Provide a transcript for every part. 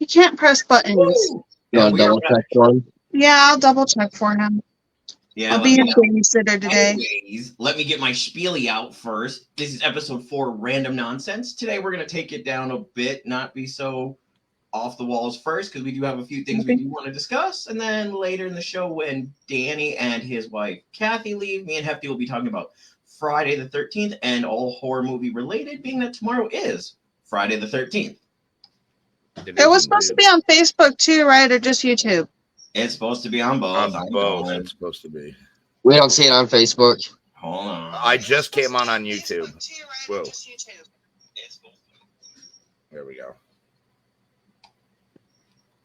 He can't press buttons. You Yeah, want to double check for him? Yeah, I'll double check for him. Yeah, I'll be his babysitter today. Anyways, let me get my spiely out first. This is episode 4, Random Nonsense. Today we're going to take it down a bit, not be so off the walls first, because we do have a few things we do want to discuss. And then later in the show, when Danny and his wife Kathy leave, me and Hefty will be talking about Friday the 13th and all horror movie related, being that tomorrow is Friday the 13th. It was supposed to be on Facebook too, right? Or just YouTube? It's supposed to be on both. On both, it's supposed to be. We don't see it on Facebook. Hold on. I just came on YouTube. Whoa. There we go.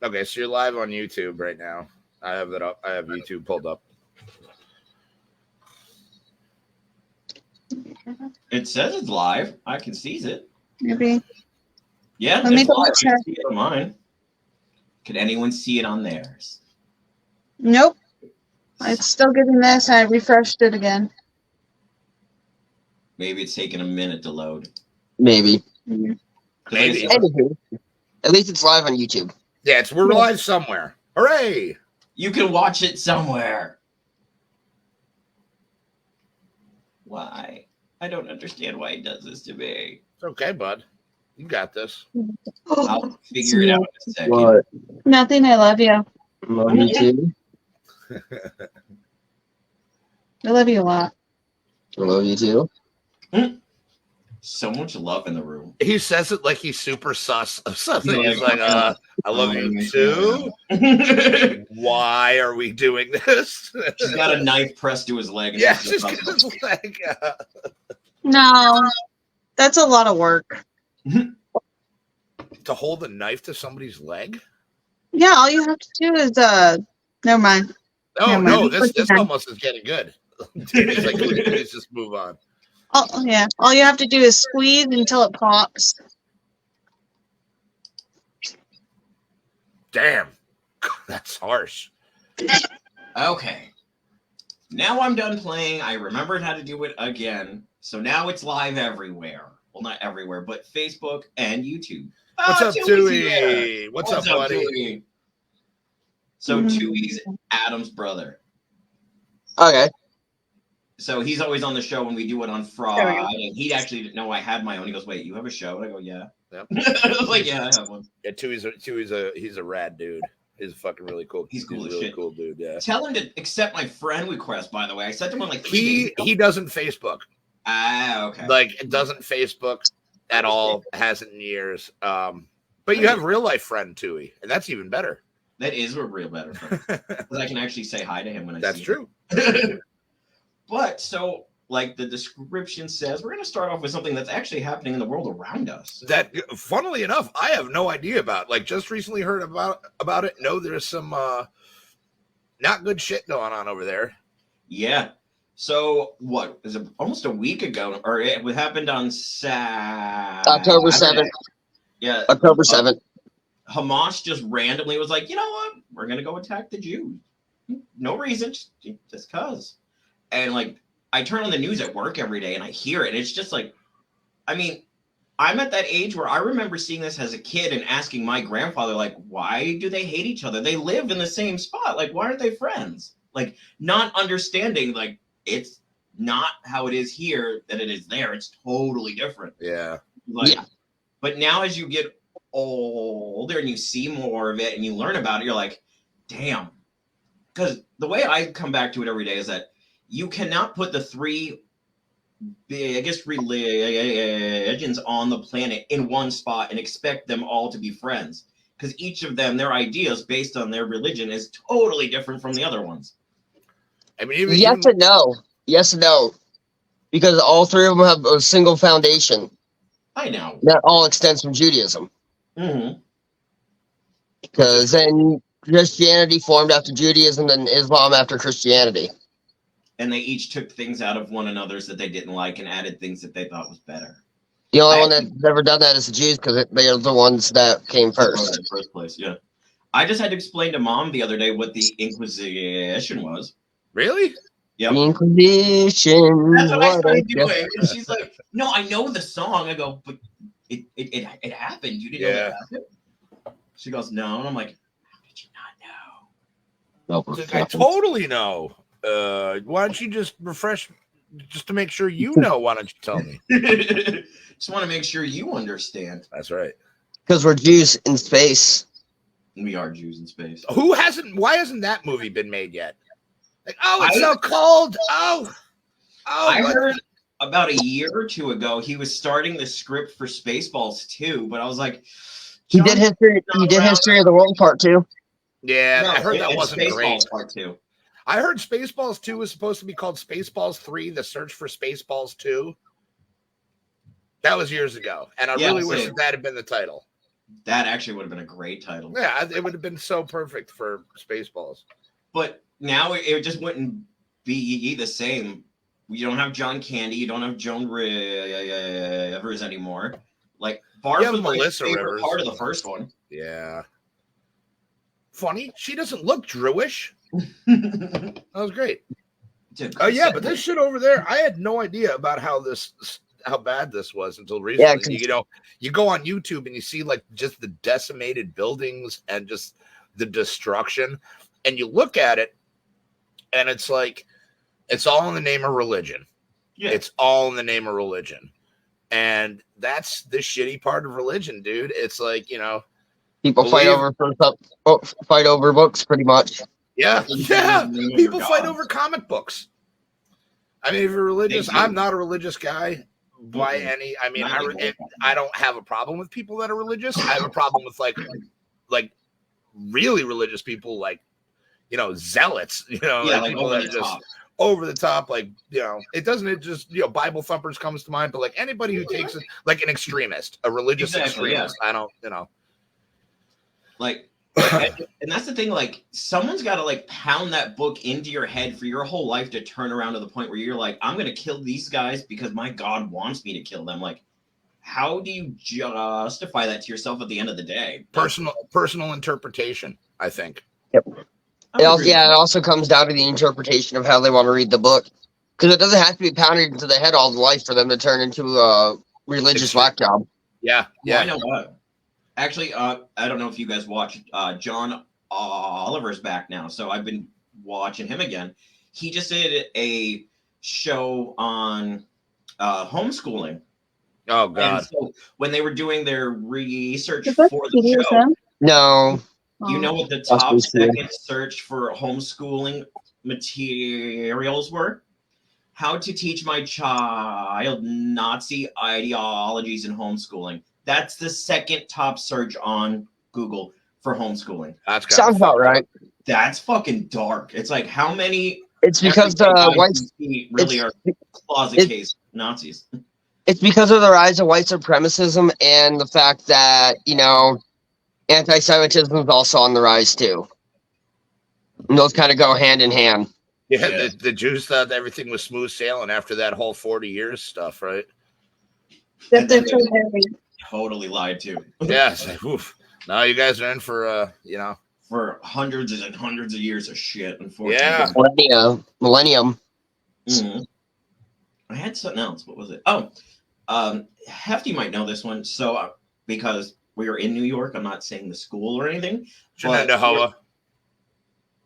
Okay, so you're live on YouTube right now. I have that up. I have YouTube pulled up. It says it's live. I can see it. Maybe. Yeah, Let me it's live. I check. can see it on mine. Can anyone see it on theirs? Nope. It's still getting this. I refreshed it again. Maybe it's taking a minute to load. Maybe. Mm-hmm. Maybe. Anywho, at least it's live on YouTube. Yeah, we're live somewhere. Hooray! You can watch it somewhere. Why? I don't understand why he does this to me. It's okay, bud. You got this. I'll figure it out in a second. What? Nothing. I love you. Love you too. I love you a lot. I love you too. So much love in the room. He says it like he's super sus of something. Yeah, He's like, I love you too. Why are we doing this? She's got a knife pressed to his leg. And Yeah, she's got his leg. No, that's a lot of work. To hold a knife to somebody's leg? Yeah, all you have to do is never mind. Oh Never no, mind. this almost is getting good. He's like, let's just move on. Oh yeah, all you have to do is squeeze until it pops. Damn, that's harsh. Okay. Now I'm done playing. I remembered how to do it again. So now it's live everywhere. Well, not everywhere, but Facebook and YouTube. What's up, Tooey's Tooey? here. What's up, buddy? Tooey? So Tooey's Adam's brother. Okay. So he's always on the show when we do it on Friday. And he actually didn't know I had my own. He goes, "Wait, you have a show?" And I go, "Yeah." Yep. I was like, "Yeah, I have one." Yeah, he's a rad dude. He's fucking really cool. He's cool as really shit. cool dude. Yeah. Tell him to accept my friend request. By the way, I sent him on like 3 days ago. He doesn't Facebook. Ah, okay. Like it doesn't Facebook at all. Hasn't in years. But you have real life friend Tooey, and that's even better. That is a real better friend because I can actually say hi to him when I That's see true. him. But so, like the description says, we're going to start off with something that's actually happening in the world around us. That, funnily enough, I have no idea about. Like, just recently heard about it. No, there's some not good shit going on over there. Yeah. So what is it? Almost a week ago, or it happened on October 7th. Yeah, October 7th. Hamas just randomly was like, you know what? We're gonna go attack the Jews. No reason, just cause. And like, I turn on the news at work every day and I hear it. And it's just like, I mean, I'm at that age where I remember seeing this as a kid and asking my grandfather, like, why do they hate each other? They live in the same spot. Like, why aren't they friends? Like, not understanding, like, it's not how it is here that it is there. It's totally different. Yeah. Like, Yeah. But now as you get older and you see more of it and you learn about it, you're like, damn. Because the way I come back to it every day is that you cannot put the three biggest religions on the planet in one spot and expect them all to be friends. Because each of them, their ideas based on their religion is totally different from the other ones. I mean, even Yes and no. Yes and no. Because all three of them have a single foundation I know. that all extends from Judaism. Mm-hmm. Because then Christianity formed after Judaism, then Islam after Christianity. And they each took things out of one another's that they didn't like and added things that they thought was better. The only one that's ever done that is the Jews because they are the ones that came In first. the first place, yeah. I just had to explain to Mom the other day what the Inquisition was. really? Yep. The Inquisition. That's what I what started a- doing. And she's like, no, I know the song. I go, but it happened. You didn't know Yeah. that happened? She goes, no. And I'm like, how did you not know? No, I totally know. Why don't you just refresh, just to make sure you know? Why don't you tell me? Just want to make sure you understand. That's right. Because we're Jews in space. We are Jews in space. Why hasn't that movie been made yet? Like, oh, it's so cold. I heard about a year or two ago he was starting the script for Spaceballs 2, but I was like, He did history. He did History of the World Part 2. Yeah, No, I heard that wasn't Spaceballs great. Part 2. I heard Spaceballs 2 was supposed to be called Spaceballs 3, The Search for Spaceballs 2. That was years ago, and I really wish that had been the title. That actually would have been a great title. Yeah, it would have been so perfect for Spaceballs. But now it just wouldn't be the same. You don't have John Candy. You don't have Joan Rivers anymore. Like, Barb was my favorite part of the first one. Yeah. Funny, she doesn't look Jewish. That was great. Oh yeah, but this shit over there, I had no idea about how bad this was until recently. Yeah, you go on YouTube and you see like just the decimated buildings and just the destruction, and you look at it, and it's like it's all in the name of religion. Yeah. It's all in the name of religion, and that's the shitty part of religion, dude. It's like, people fight over books, pretty much. Yeah. People fight over comic books. I mean, if you're religious, I'm not a religious guy by any. I mean, I don't have a problem with people that are religious. I have a problem with like really religious people, like zealots. Like people that are just over the top. Like it just Bible thumpers comes to mind, but like anybody who takes it like an extremist, a religious extremist. Yeah. I don't. Like. And that's the thing, like, someone's got to, like, pound that book into your head for your whole life to turn around to the point where you're like, I'm going to kill these guys because my God wants me to kill them. Like, how do you justify that to yourself at the end of the day? Personal interpretation, I think. Yep. It also comes down to the interpretation of how they want to read the book. Because it doesn't have to be pounded into the head all the life for them to turn into a religious whack job. Yeah. Well, I know what. Actually, I don't know if you guys watched John Oliver's back now, so I've been watching him again. He just did a show on homeschooling. Oh, God. And so when they were doing their research for the show, no, you know what the top second search for homeschooling materials were? How to teach my child Nazi ideologies in homeschooling. That's the second top search on Google for homeschooling. Sounds about right. That's fucking dark. It's like how many? It's because whites really are closet case Nazis. It's because of the rise of white supremacism and the fact that anti-Semitism is also on the rise too. And those kind of go hand in hand. Yeah, the Jews thought everything was smooth sailing after that whole 40 years stuff, right? Totally lied to. Yeah, it's like, oof. Now you guys are in for for hundreds and hundreds of years of shit. Unfortunately, yeah, millennium. Mm-hmm. I had something else. What was it? Oh, Hefty might know this one. So because we were in New York, I'm not saying the school or anything.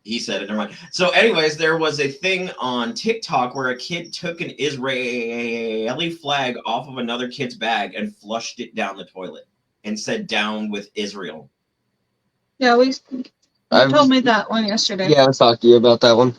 He said it. Never mind. So, anyways, there was a thing on TikTok where a kid took an Israeli flag off of another kid's bag and flushed it down the toilet and said, "Down with Israel." Yeah, you told me that one yesterday. Yeah, I talked to you about that one.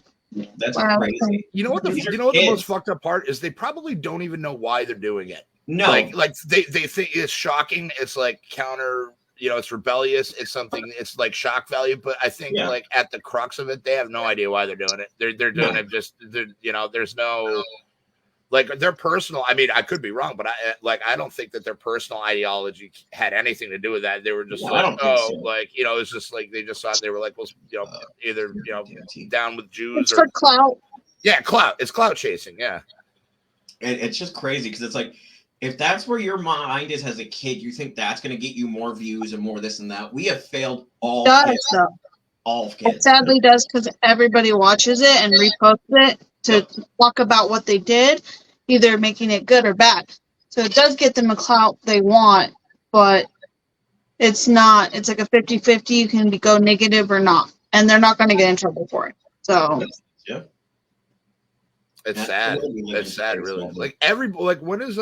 That's crazy. You know what the most fucked up part is? They probably don't even know why they're doing it. No, like they think it's shocking. It's like counter. It's rebellious. It's something. It's like shock value. But I think like at the crux of it, they have no idea why they're doing it. They're doing it just. There's no like their personal. I mean, I could be wrong, but I don't think that their personal ideology had anything to do with that. They were just it's just like they just thought they were like, well, either down with Jews it's for clout. Yeah, clout. It's clout chasing. Yeah, and it's just crazy because it's like. If that's where your mind is as a kid, you think that's going to get you more views and more this and that. We have failed all kids. All kids. It sadly does because everybody watches it and reposts it to talk about what they did, either making it good or bad. So it does get them a clout they want, but It's not. It's like a 50-50. You can go negative or not, and they're not going to get in trouble for it. So Yeah. It's That's sad. the way we live It's in sad, today's really. world. Like when is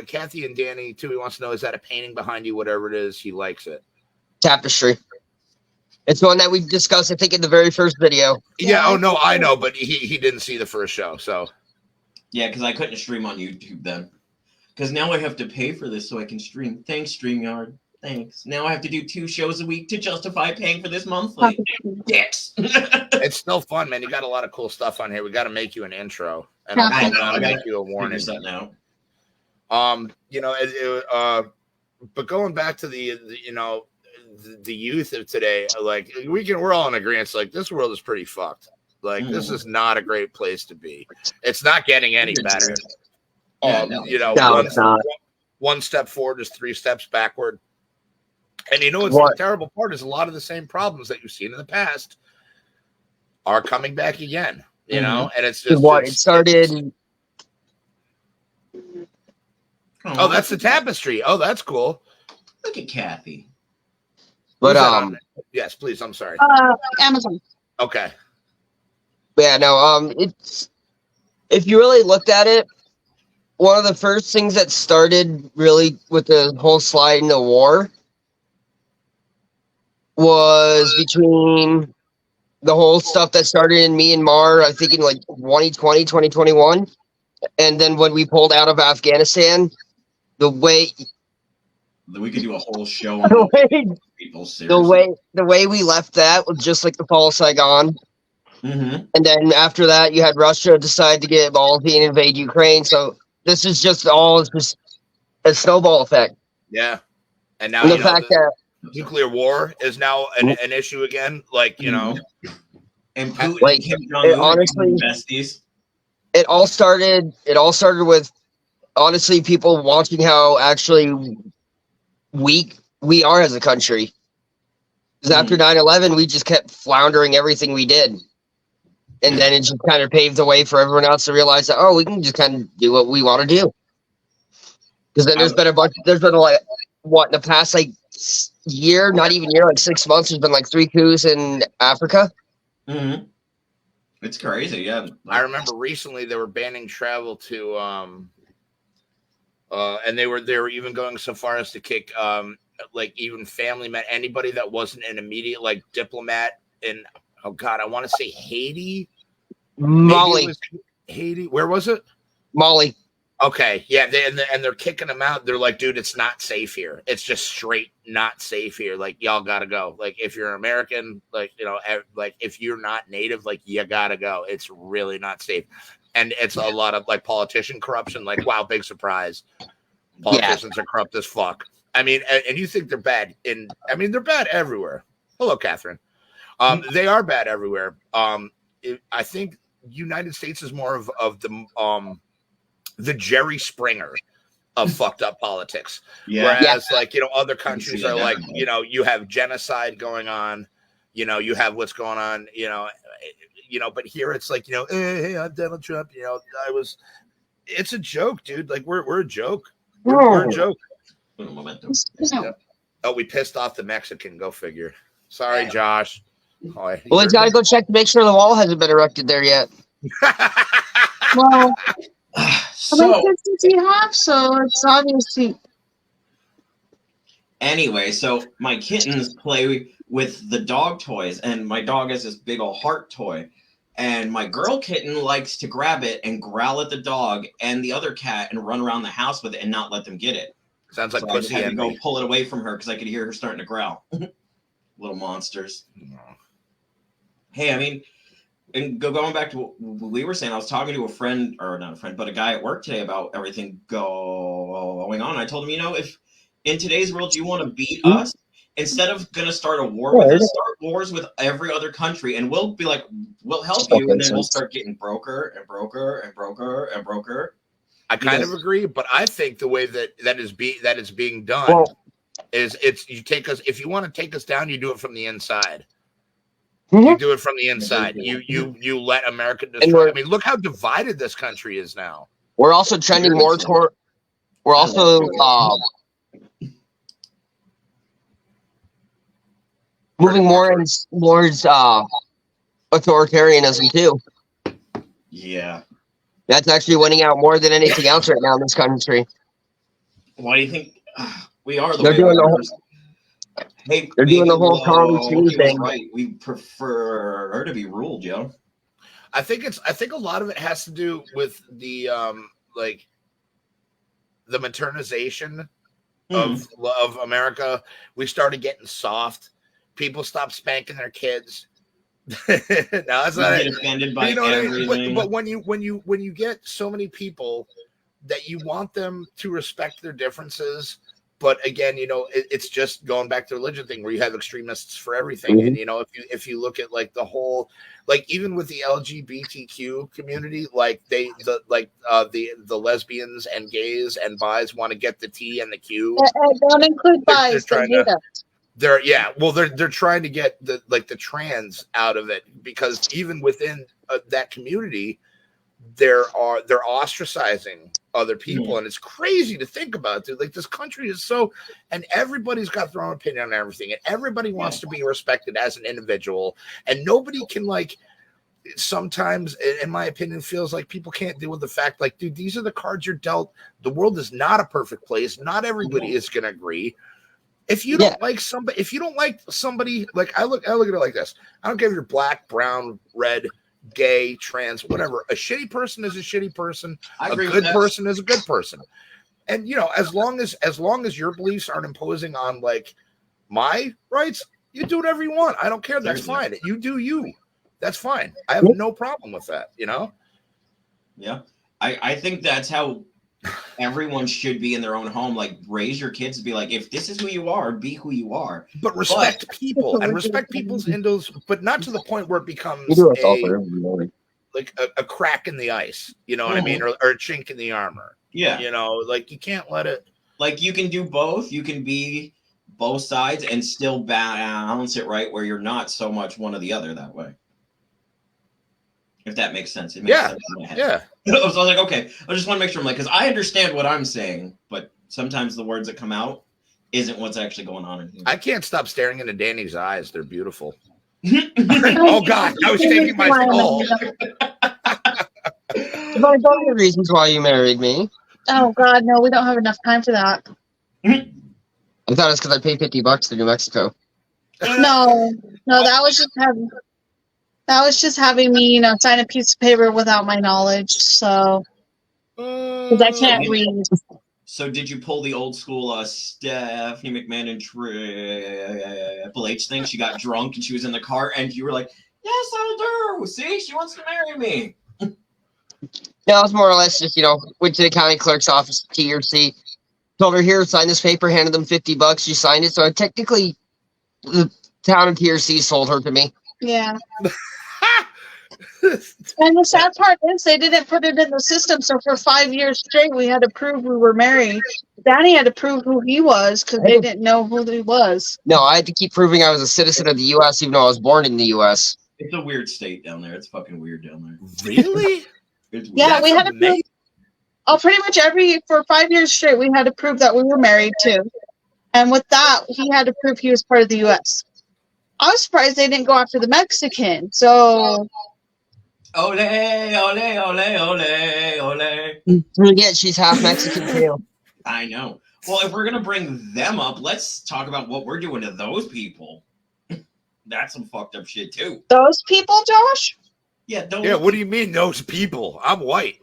Kathy and Danny too. He wants to know, is that a painting behind you? Whatever it is, he likes it. Tapestry. It's one that we discussed, I think, in the very first video. Yeah. Oh no, I know, but he didn't see the first show, so. Yeah, because I couldn't stream on YouTube then. Because now I have to pay for this so I can stream. Thanks, StreamYard. Thanks. Now I have to do 2 shows a week to justify paying for this monthly. Dicks. It's still fun, man. You got a lot of cool stuff on here. We got to make you an intro, and Yeah. I'll I make gotta you a warning. figure something out. But going back to the youth of today, like we're all in agreement. Like this world is pretty fucked. Like this is not a great place to be. It's not getting any better. Yeah, No, it's not. One step forward is 3 steps backward. And you know what's What? the terrible part is a lot of the same problems that you've seen in the past are coming back again. You know, and it's just What? It started. Oh, that's the tapestry. Oh, that's cool. Look at Kathy. But Who's that on it? Yes, please. I'm sorry. Amazon. Okay. Yeah, no. It's, if you really looked at it, one of the first things that started really with the whole slide into war was between the whole stuff that started in Myanmar, I think in like 2020, 2021. And then when we pulled out of Afghanistan, the way We could do a whole show the on way people. Seriously. the way we left that was just like the fall of Saigon. Mm-hmm. And then after that, you had Russia decide to get ballsy and invade Ukraine. So this is just a snowball effect. Yeah. And now And the fact that nuclear war is now an issue again. Like, you know. And Putin Like, Kim Jong-un honestly, besties. it all started with honestly people watching how actually weak we are as a country. Because after 9/11, we just kept floundering everything we did. And then it just kind of paved the way for everyone else to realize that, oh, we can just kind of do what we want to do. Because then there's been like, what, in the past like year, not even year, like 6 months, there's been like 3 coups in Africa. Mm-hmm. It's crazy, yeah. I remember recently they were banning travel to and they were even going so far as to kick like even family men, anybody that wasn't an immediate like diplomat in, oh god, I want to say Haiti. Mali. Haiti. Where was it? Mali. Okay, yeah, they're kicking them out. They're like, dude, it's not safe here. It's just straight not safe here. Like, y'all gotta go. Like, if you're American, like, you know, like if you're not native, like, you gotta go. It's really not safe, and it's a lot of like politician corruption. Like, wow, big surprise. Politicians are corrupt as fuck. I mean, and you think they're bad they're bad everywhere. Hello, Catherine. They are bad everywhere. I think United States is more of the Jerry Springer of fucked up politics. Yeah. Whereas like, you know, other countries are like, you know, you have genocide going on, you know, you have what's going on, you know, but here it's like, you know, hey, I'm Donald Trump, you know, it's a joke, dude. Like we're a joke. We're a joke. Yeah. Oh, we pissed off the Mexican. Go figure. Sorry, Josh. Well, he's got to go check to make sure the wall hasn't been erected there yet. Well, So how many kids does he have? So it's obviously. anyway, so my kittens play with the dog toys, and my dog has this big old heart toy. And my girl kitten likes to grab it and growl at the dog and the other cat and run around the house with it and not let them get it. Sounds like So I just pussy had to go envy. pull it away from her because I could hear her starting to growl. Little monsters. Hey, I mean, and going back to what we were saying, I was talking to a friend, or not a friend, but a guy at work today about everything going on. I told him, you know, if in today's world you want to beat us, instead of going to start a war with us, start wars with every other country, and we'll be like, we'll help you, and then we'll start getting broker and broker and broker and broker. I kind of agree, but I think the way that is being done is you take us, if you want to take us down, you do it from the inside. You do it from the inside. You let America destroy. I mean, look how divided this country is now. We're also trending more toward. We're also moving more towards authoritarianism too. Yeah. That's actually winning out more than anything else right now in this country. Why do you think we are the They're way doing we the are? whole. Hey, They're doing maybe the whole Carly Sheen Loki was thing. right. We prefer her to be ruled, yo. I think a lot of it has to do with the like the maternization of America. We started getting soft. People stopped spanking their kids. No, that's We not get it. offended by You know what I mean? everything. But when you get so many people that you want them to respect their differences, but again, it's just going back to the religion thing where you have extremists for everything. Mhm. And if you look at like the whole, like even with the LGBTQ community, like the lesbians and gays and bis want to get the T and the Q. Don't include They're bis. They trying hate to- us. they're trying to get the trans out of it, because even within that community, they're ostracizing other people, and it's crazy to think about, dude. Like, this country is so, and everybody's got their own opinion on everything, and everybody wants to be respected as an individual, and nobody can, like, sometimes, in my opinion, feels like people can't deal with the fact, like, dude, these are the cards you're dealt. The world is not a perfect place. Not everybody is going to agree. If you don't like somebody, like, I look at it like this. I don't care if you're black, brown, red, gay, trans, whatever. A shitty person is a shitty person. A good person is a good person. And as long as your beliefs aren't imposing on, like, my rights, you do whatever you want. I don't care. That's fine. You do you. That's fine. I have no problem with that. Yeah. I think that's how everyone should be in their own home. Like, raise your kids to be like, if this is who you are, be who you are. But respect people and respect people's indos, but not to the point where it becomes a crack in the ice. You know what I mean? Or a chink in the armor. Yeah. Like, you can't let it. Like, you can do both. You can be both sides and still balance it right, where you're not so much one or the other that way. If that makes sense. It makes sense in my head. Yeah. So I was like, okay, I just want to make sure I'm like, because I understand what I'm saying, but sometimes the words that come out isn't what's actually going on in here. I can't stop staring into Danny's eyes. They're beautiful. Oh, God. I was taking my soul. One of the reasons why you married me. Oh, God, no, we don't have enough time for that. I thought it's because I paid $50 to New Mexico. No, that was just having me, sign a piece of paper without my knowledge. So, because I can't read. So did you pull the old school Stephanie McMahon and Triple H thing? She got drunk and she was in the car, and you were like, "Yes, I'll do. See, she wants to marry me." Yeah, it was more or less just, went to the county clerk's office, TRC, told her, here, sign this paper, handed them $50. She signed it. So technically, the town of TRC sold her to me. Yeah. And the sad part is they didn't put it in the system. So for 5 years straight, we had to prove we were married. Danny had to prove who he was because they didn't know who he was. No, I had to keep proving I was a citizen of the U.S. even though I was born in the U.S. It's a weird state down there. It's fucking weird down there. Really? Yeah, we had to prove. Oh, pretty much for 5 years straight, we had to prove that we were married too. And with that, he had to prove he was part of the U.S. I was surprised they didn't go after the Mexican. So. Ole, ole, ole, ole, ole. Forget she's half Mexican too. I know. Well, if we're gonna bring them up, let's talk about what we're doing to those people. That's some fucked up shit too. Those people, Josh? Yeah, those. Yeah, what do you mean those people? I'm white.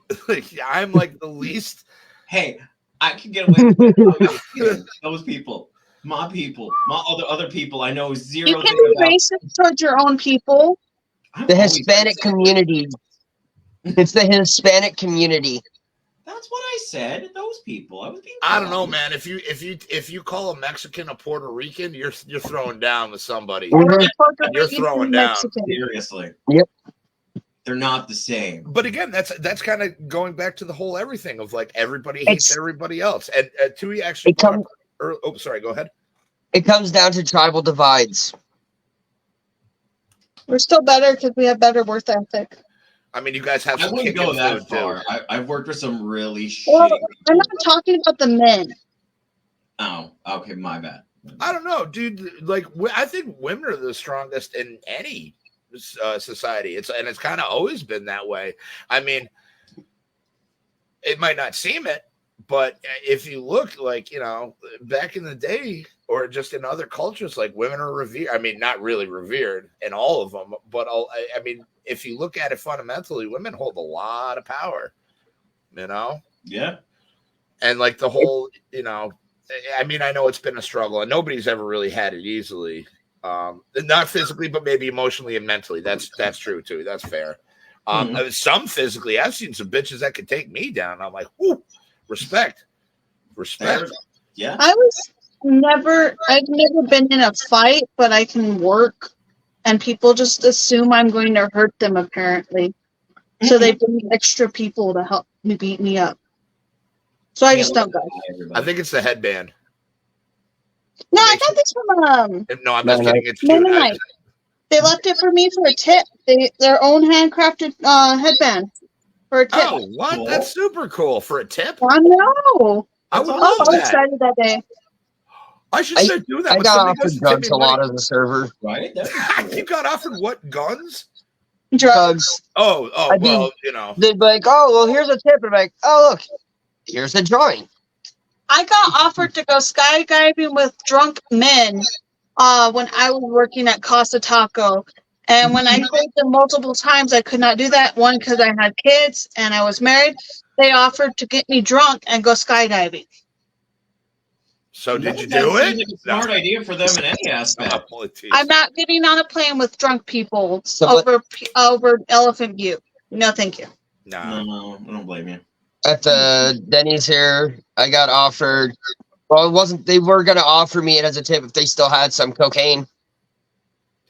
I'm like the least. Hey, I can get away with those people. My people. My other people. I know zero. You can be racist towards your own people. The Hispanic community. It's the Hispanic community. That's what I said. Those people. I was being. I don't know, man. If you call a Mexican a Puerto Rican, you're throwing down with somebody. You're throwing down. Seriously. Yep. They're not the same. But again, that's kind of going back to the whole everything of like everybody hates everybody else. And Tui actually. Sorry. Go ahead. It comes down to tribal divides. We're still better because we have better work ethic. I mean, you guys have I some wouldn't go that far. Too. I've worked with some really Well, shitty. I'm not talking about the men. Oh, okay, my bad. I don't know, dude. Like, I think women are the strongest in any society. It's kind of always been that way. I mean, it might not seem it, but if you look, like, back in the day, or just in other cultures, like, women are revered. I mean, not really revered in all of them, but I mean, if you look at it fundamentally, women hold a lot of power. Yeah. And like the whole, I mean, I know it's been a struggle, and nobody's ever really had it easily. Not physically, but maybe emotionally and mentally. That's true too. That's fair. Some physically, I've seen some bitches that could take me down. I'm like, whoo, respect. Yeah. I've never been in a fight, but I can work, and people just assume I'm going to hurt them, apparently. So they bring extra people to help me beat me up. So I just don't go. I think it's the headband. No, I got this from No, I'm just kidding. It's no, cute. no. They left it for me for a tip. Their own handcrafted headband for a tip. Oh, what? Cool. That's super cool. For a tip? I know. I would love that. I was excited that day. I should start doing that. I got offered drugs a lot of the server. Right? You got offered what? Guns? Drugs. Oh, well, They'd be like, oh, well, here's a tip. And I'm like, oh, look, here's a drawing. I got offered to go skydiving with drunk men when I was working at Casa Taco. And when I told them multiple times I could not do that, one, because I had kids and I was married, they offered to get me drunk and go skydiving. So did you do it? It's a smart idea for them in any aspect. I'm not getting on a plane with drunk people over Elephant View. No, thank you. No, I don't blame you. At the Denny's here, I got offered. Well, it wasn't. They were going to offer me it as a tip if they still had some cocaine.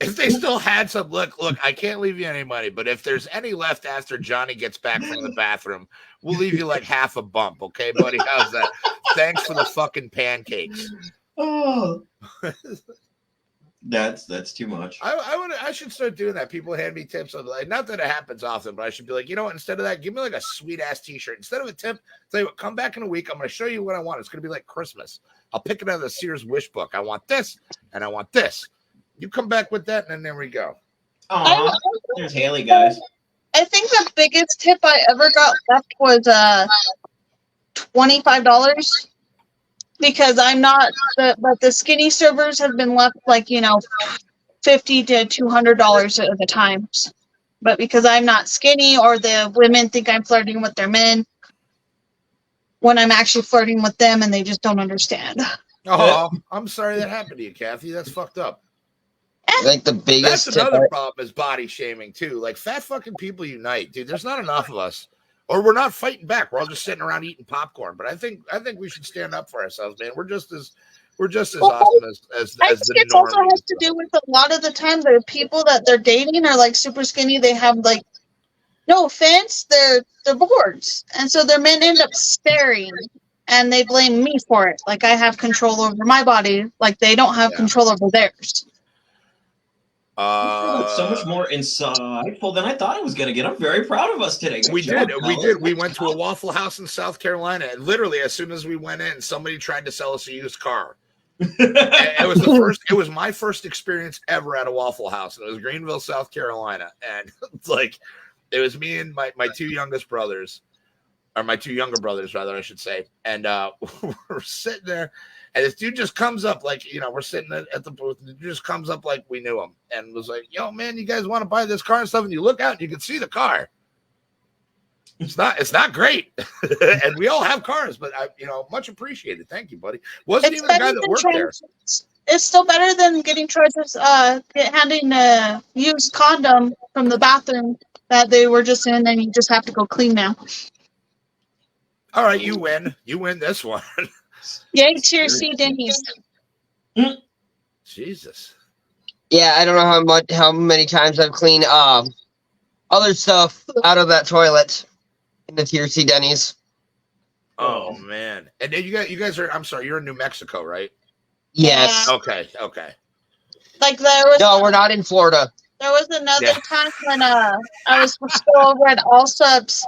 If they still had some, look, I can't leave you any money, but if there's any left after Johnny gets back from the bathroom, we'll leave you like half a bump, okay, buddy? How's that? Thanks for the fucking pancakes. Oh, that's too much. I should start doing that. People hand me tips on, like, not that it happens often, but I should be like, you know what? Instead of that, give me like a sweet ass T-shirt instead of a tip. Tell you what, come back in a week. I'm going to show you what I want. It's going to be like Christmas. I'll pick it out of the Sears wish book. I want this and I want this. You come back with that, and then there we go. Oh, there's Haley, guys. I think the biggest tip I ever got left was $25, because I'm not. But the skinny servers have been left like $50 to $200 at the times. But because I'm not skinny, or the women think I'm flirting with their men, when I'm actually flirting with them, and they just don't understand. Oh, I'm sorry that happened to you, Kathy. That's fucked up. I think the biggest That's another problem is body shaming too. Like, fat fucking people unite, dude. There's not enough of us, or we're not fighting back. We're all just sitting around eating popcorn. But I think we should stand up for ourselves, man. We're just as awesome as I the think it also has to do with a lot of the time the people that they're dating are like super skinny. They have, like, no offense, they're boards, and so their men end up staring, and they blame me for it. Like, I have control over my body, like they don't have control over theirs. So much more insightful than I thought I was going to get. I'm very proud of us today. We did. We went to a Waffle House in South Carolina, and literally as soon as we went in, somebody tried to sell us a used car. It was my first experience ever at a Waffle House, and it was Greenville, South Carolina, and like, it was me and my two youngest brothers, or my two younger brothers, rather, I should say, and we're sitting there. And this dude just comes up, like, we're sitting at the booth, and the dude just comes up like we knew him and was like, yo, man, you guys want to buy this car and stuff? And you look out and you can see the car. It's not great. And we all have cars, but much appreciated. Thank you, buddy. Wasn't even the guy that worked there. It's still better than getting charges, handing a used condom from the bathroom that they were just in, and you just have to go clean now. All right, you win. You win this one. Yay, cheers, see Denny's. Jesus. Yeah, I don't know how many times I've cleaned other stuff out of that toilet in the TRC Denny's. Oh man. And then you guys are, I'm sorry, you're in New Mexico, right? Yes. Okay. Like, there was No, we're not in Florida. There was another time when I was supposed to go over at All Subs,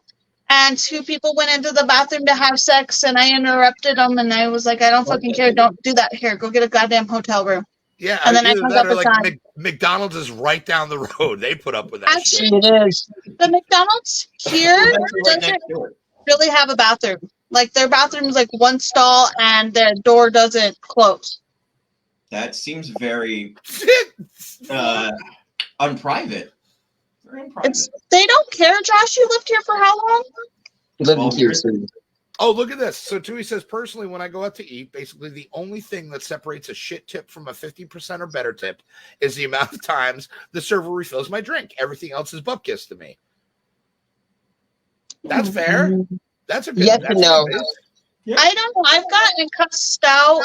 and 2 people went into the bathroom to have sex, and I interrupted them, and I was like, I don't fucking care. Don't do that here. Go get a goddamn hotel room. Yeah, And then I either hung that up or a like sign. McDonald's is right down the road. They put up with that Actually, shit. It is. the McDonald's here It's actually right doesn't next to it. really have a bathroom. Like, their bathroom is like one stall, and their door doesn't close. That seems very unprivate. Very unprivate. They don't care, Josh. You lived here for how long? You live in Well, Tier City. Oh, look at this. So Tui says, personally, when I go out to eat, basically the only thing that separates a shit tip from a 50% or better tip is the amount of times the server refills my drink. Everything else is bupkis to me. That's fair. That's a good. Yes that's and no. I don't know. I've gotten cussed out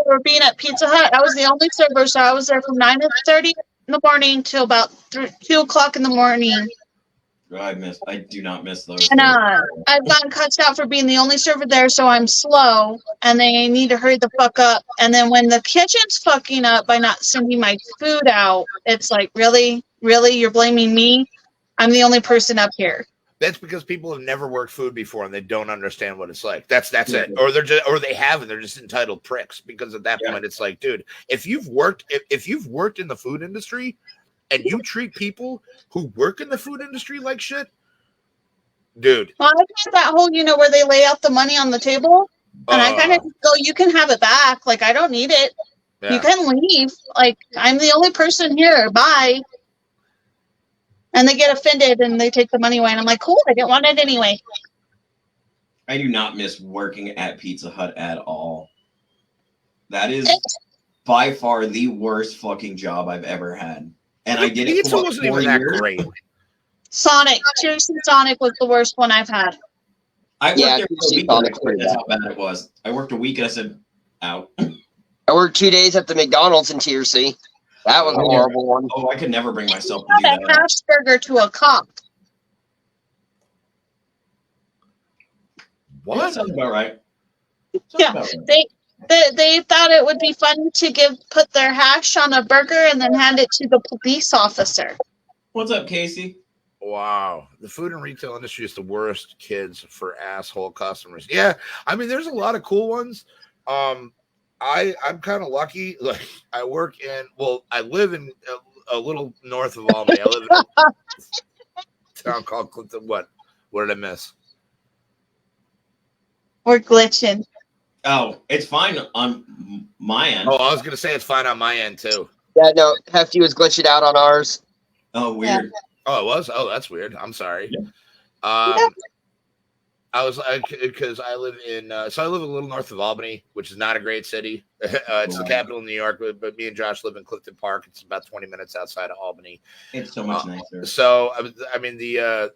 for being at Pizza Hut. I was the only server, so I was there from 9:30 in the morning till about 2 o'clock in the morning. I do not miss those. And I've gotten cussed out for being the only server there, so I'm slow, and they need to hurry the fuck up. And then when the kitchen's fucking up by not sending my food out, it's like, really? Really? You're blaming me? I'm the only person up here. That's because people have never worked food before and they don't understand what it's like. That's it. Or they have and they're just entitled pricks. Because at that point, it's like, dude, if you've worked in the food industry and you treat people who work in the food industry like shit, dude. Well, I've had that whole, where they lay out the money on the table, and I kind of go, you can have it back. Like, I don't need it. Yeah. You can leave. Like, I'm the only person here. Bye. And they get offended and they take the money away. And I'm like, cool, I didn't want it anyway. I do not miss working at Pizza Hut at all. That is by far the worst fucking job I've ever had. And I did it Pizza for wasn't even that great. Sonic. Seriously, Sonic was the worst one I've had. I worked there for a week. Sonic's pretty That's bad. how bad it was. I worked a week and I said, out. I worked 2 days at the McDonald's in Tier C. That was a horrible one. Oh, I could never bring myself to do Not a that. hash burger to a cop. What? That sounds about right. Yeah, they thought it would be fun to put their hash on a burger and then hand it to the police officer. What's up, Casey? Wow. The food and retail industry is the worst kids for asshole customers. Yeah, I mean, there's a lot of cool ones. I'm kind of lucky. Like, I live in a little north of Albany. I live in a town called Clinton. What did I miss? We're glitching. Oh, it's fine on my end. Oh, I was going to say it's fine on my end, too. Yeah, no, Hefty was glitching out on ours. Oh, weird. Yeah. Oh, it was? Oh, that's weird. I'm sorry. Yeah. I was because I live in a little north of Albany, which is not a great city. It's the capital of New York, but me and Josh live in Clifton Park. It's about 20 minutes outside of Albany. It's so much nicer. So I mean the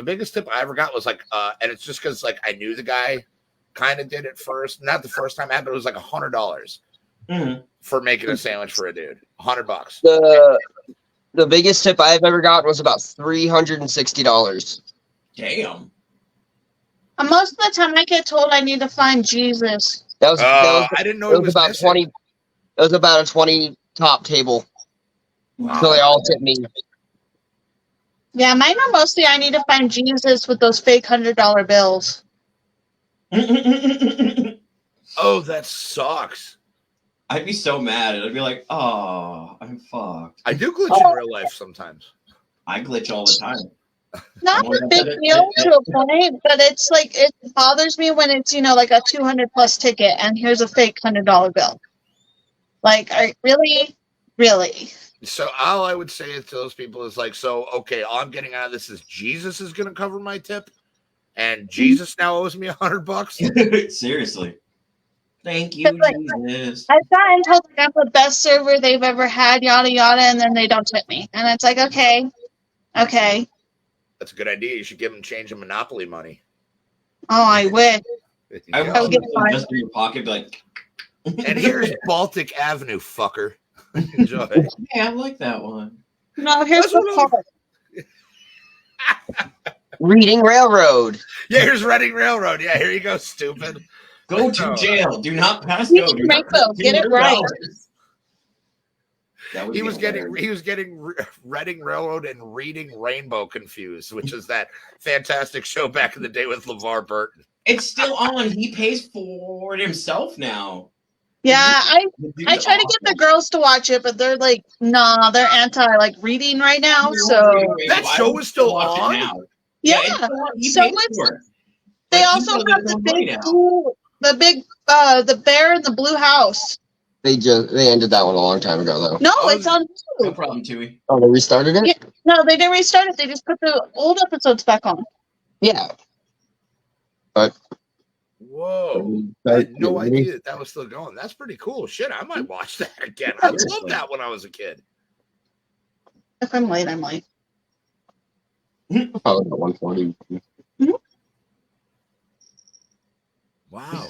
biggest tip I ever got was like, and it's just because like I knew the guy, kind of did it first. Not the first time I had, but it was like $100 for making a sandwich for a dude. $100. The biggest tip I've ever gotten was about $360. Damn. And most of the time, I get told I need to find Jesus. That was I didn't know it was about missing. 20. It was about a 20 top table. Wow. So they all tipped me. Yeah, mine are mostly I need to find Jesus with those fake $100 bills. Oh, that sucks. I'd be so mad. I'd be like, oh, I'm fucked. I do glitch in real life sometimes. I glitch all the time. Not a big deal to a point, but it's like it bothers me when it's like a 200 plus ticket and here's a fake $100 bill. Like, really? So all I would say to those people is like, so okay, all I'm getting out of this is Jesus is going to cover my tip, and Jesus now owes me $100. Seriously. Thank you, Jesus. I've gotten told like I'm the best server they've ever had, yada yada, and then they don't tip me, and it's like, okay. That's a good idea. You should give them change of Monopoly money. Oh, I wish. I would just in your pocket, be like. And here's Baltic Avenue, fucker. Enjoy. Hey, I like that one. No, here's the part. Reading Railroad. Yeah, here's Reading Railroad. Yeah, here you go, stupid. Go to jail. Do not pass go. Rainbow, get it right. He was getting Reading Railroad and Reading Rainbow confused, which is that fantastic show back in the day with LeVar Burton. It's still on. He pays for it himself now. Yeah, I try to get the girls to watch it, but they're like, nah, they're anti like reading right now. So that show is still on now. Yeah, so they also have the bear in the blue house. They ended that one a long time ago though. No, it's on No problem, Tui. Oh, they restarted it? Yeah. No, they didn't restart it. They just put the old episodes back on. Yeah. But whoa, I had no idea that was still going. That's pretty cool. Shit, I might watch that again. I loved that when I was a kid. If I'm late, I'm late. Probably about 140. Mm-hmm. Wow.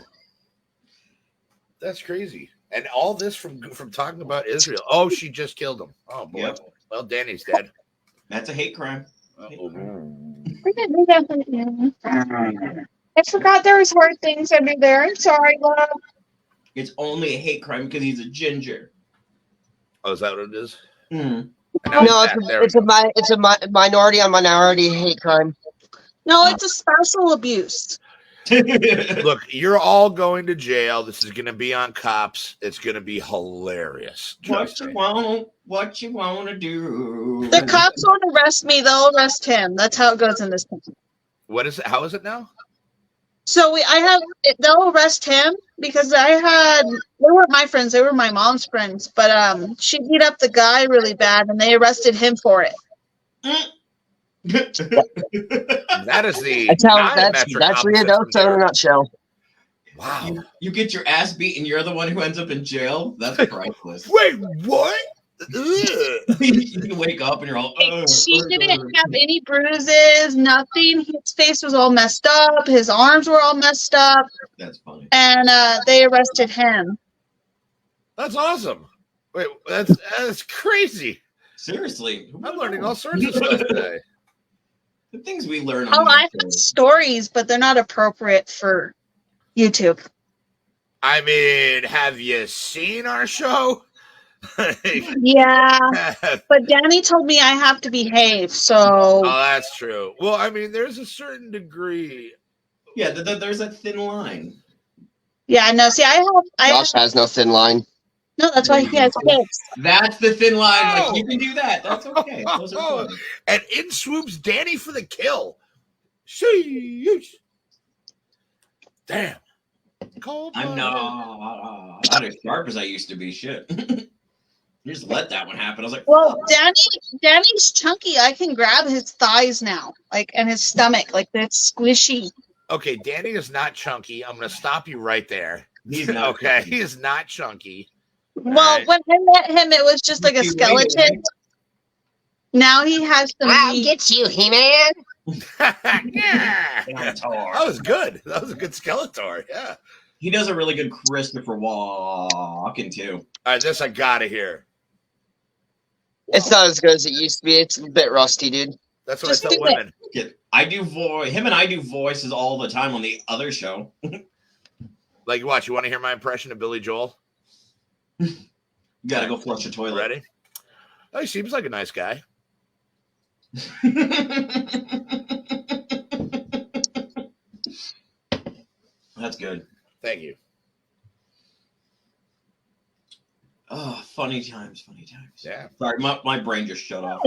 That's crazy. And all this from talking about Israel. Oh, she just killed him. Oh boy. Yep. Well, Danny's dead. That's a hate crime. I forgot there was hard things under there. I'm sorry, love. It's only a hate crime because he's a ginger. Oh, is that what it is? Mm. No, it's a minority on minority hate crime. No, it's a spousal abuse. Look, you're all going to jail. This is going to be on Cops. It's going to be hilarious. What you want to do? The cops won't arrest me. They'll arrest him. That's how it goes in this country. What is it? How is it now? So they'll arrest him because they weren't my friends. They were my mom's friends. But she beat up the guy really bad, and they arrested him for it. That is the that's Riodosa in a nutshell. Wow. You get your ass beaten, you're the one who ends up in jail? That's priceless. Wait, what? You can wake up and you're all she didn't have any bruises, nothing. His face was all messed up, his arms were all messed up. That's funny. And they arrested him. That's awesome. Wait, that's crazy. Seriously. I'm learning all sorts of stuff today. The things we learn on I have stories, but they're not appropriate for YouTube. I mean, have you seen our show? Yeah, but Danny told me I have to behave, so... Oh, that's true. Well, I mean, there's a certain degree... Yeah, there's a thin line. Yeah, no, see, Josh has no thin line. No, that's why he has kids. That's the thin line. Like, you can do that. That's okay. Those are fun. And in swoops Danny for the kill. Sheesh. Damn. I'm not as sharp as I used to be. Shit. You just let that one happen. I was like, well, Danny's chunky. I can grab his thighs now, and his stomach, it's squishy. Okay, Danny is not chunky. I'm going to stop you right there. He's not. Okay, he is not chunky. Well, when I met him, it was just like a skeleton. Now he has some. I'll get you, He-Man. Yeah, that was good. That was a good Skeletor. Yeah, he does a really good Christopher Walken too. All right, this I gotta hear. It's not as good as it used to be. It's a bit rusty, dude. That's what I tell women. I do him and I do voices all the time on the other show. Like, watch. You want to hear my impression of Billy Joel? You gotta go flush the toilet. Ready? Oh, he seems like a nice guy. That's good. Thank you. Oh, funny times. Yeah. Sorry, my brain just shut off.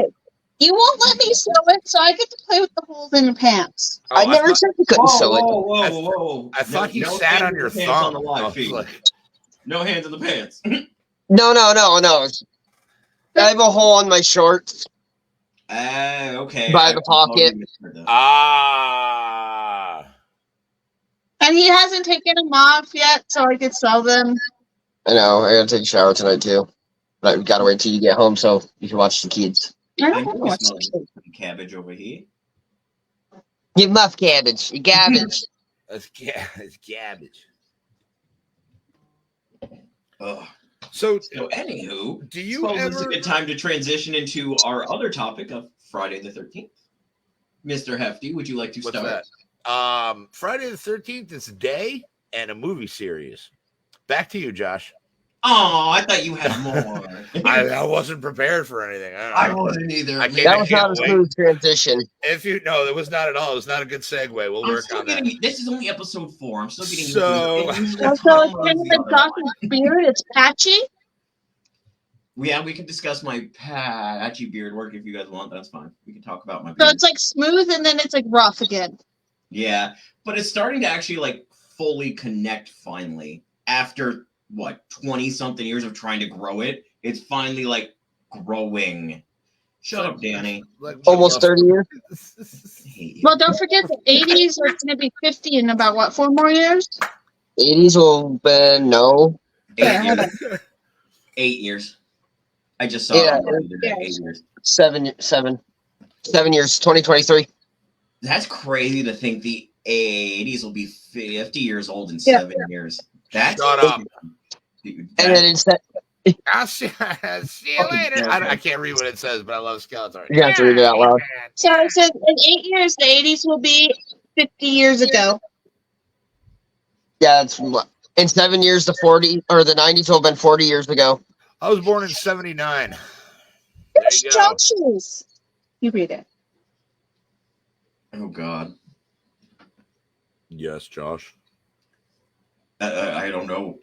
You won't let me sew it, so I get to play with the holes in your pants. I never said you couldn't sew it. Whoa. I thought he sat on your thumb. On the live feed. No hands in the pants. No. I have a hole on my shorts. Okay. By the pocket. And he hasn't taken them off yet, so I could sell them. I know. I gotta take a shower tonight too. But I've got to wait till you get home so you can watch the kids. I don't want to watch the kids. Cabbage over here. You muff cabbage. You garbage. It's cabbage. Ugh. So anywho, do you ever... It's a good time to transition into our other topic of Friday the 13th. Mr. Hefty, would you like to start? What's that? Friday the 13th is a day and a movie series. Back to you, Josh. Oh, I thought you had more. I wasn't prepared for anything. I wasn't either. That was not a smooth transition. No, it was not at all. It was not a good segue. We'll I'm work still on getting. that. This is only episode 4. I'm still getting. So- So it's kind of like Josh's beard. It's patchy. Yeah, we can discuss my patchy beard work if you guys want. That's fine. We can talk about my So beard. it's like smooth and then it's like rough again. Yeah, but it's starting to actually like fully connect finally. After what, 20 something years of trying to grow it, it's finally like growing. Shut up, Danny. Almost 30 years. I hate you. Well, don't forget the 80s are going to be 50 in about, what, 4 more years? 80s will be no. 8 years. 8 years. I just saw Yeah. it the other day. 8 years. 7 years. 2023. That's crazy to think the 80s will be 50 years old in Yeah. 7 years. That's Shut up. Dude, And then instead, I'll see you later. I can't read what it says, but I love Skeletor. you have to read it out loud. So I said in 8 years, the 80s will be 50 years ago. Yeah, it's in 7 years, the 40 or the 90s will have been 40 years ago. I was born in 79. There It's you go. Josh's. You read it. Oh God. Yes, Josh. I don't know.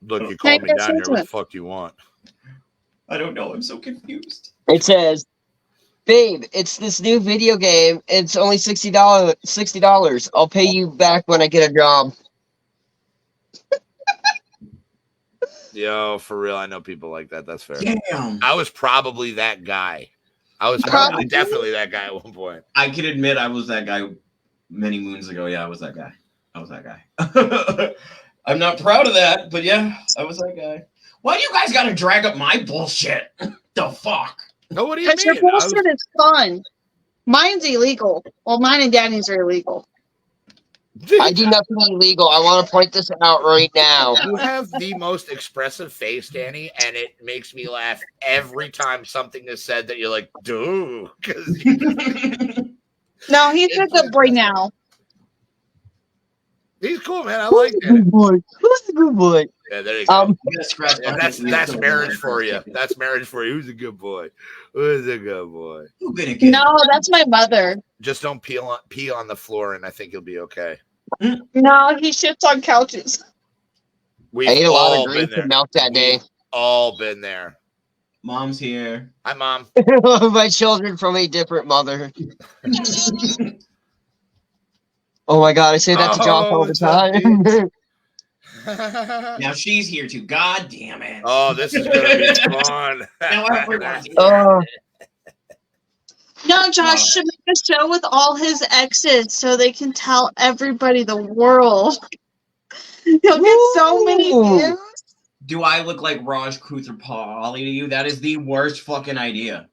Look, you called me Hey, down here. listen What to the fuck do you want? I don't know. I'm so confused. It says, "Babe, it's this new video game. It's only $60. $60. I'll pay you back when I get a job." Yo, for real, I know people like that. That's fair. Damn. I was probably that guy. I was Probably. definitely that guy at one point. I can admit I was that guy many moons ago. Yeah, I was that guy. I'm not proud of that, but yeah, I was that guy. Why do you guys gotta drag up my bullshit? The fuck? No, what do you Because your mean? I was- bullshit is fun. Mine's illegal. Well, mine and Danny's are illegal. I do nothing illegal. I want to point this out right now. You have the most expressive face, Danny, and it makes me laugh every time something is said that you're like, dude. No, he's a good boy now. He's cool, man. I like Good that. boy. Who's the good boy? Yeah, there you go. You gotta scratch Yeah, my that's face. marriage for you. That's marriage for you. Who's a good boy? Who's a good boy? Who gonna get No, that's my mother. Just don't pee on the floor, and I think you'll be okay. No, he shits on couches. We've I ate a lot all of been grease there. and milk that day. We've all been there. Mom's here. Hi, Mom. My children from a different mother. Oh my god, I say that to Josh all the it's up, time. Now she's here too. God damn it. Oh, this is gonna be fun. Now everyone's here. Oh, No, Josh should make a show with all his exes so they can tell everybody the world. He'll get so many Ooh. views. Do I look like Raj Kuthrapali to you? That is the worst fucking idea.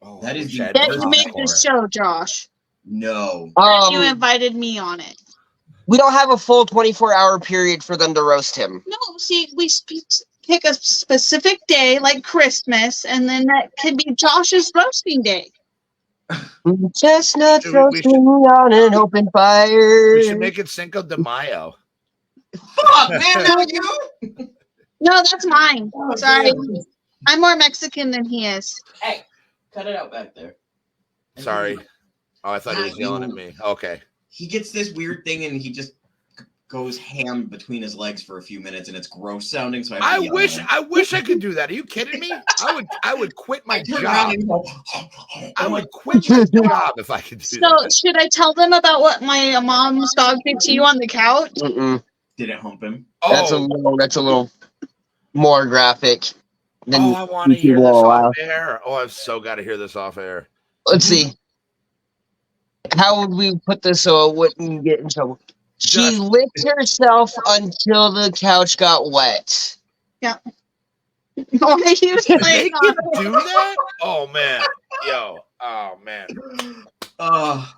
Oh, That is wish the- I had Then been you on make the the floor. show, Josh. No. You invited me on it. we don't have a full 24-hour period for them to roast him. No, see, we pick a specific day like Christmas, and then that can be Josh's roasting day. Chestnuts We should- roasting on an open fire. We should make it Cinco de Mayo. Fuck, man, now you? No, that's mine. Oh, Sorry. damn. I'm more Mexican than he is. Hey, cut it out back there. Sorry. Oh, I thought he was yelling at me. Okay. He gets this weird thing and he just goes ham between his legs for a few minutes and it's gross sounding. So I wish I could do that. Are you kidding me? I would quit my turn job. around and go, I would quit my job if I could do So, that. should I tell them about what my mom's dog did to you on the couch? Mm-mm. did it hump him? That's Oh, a little more graphic than I want to you hear this will allow. off air. Oh, I've so got to hear this off air. Let's see. How would we put this so it wouldn't get in trouble? She Just- licked herself until the couch got wet. Why are you They playing can on do that? Oh man, oh man. Oh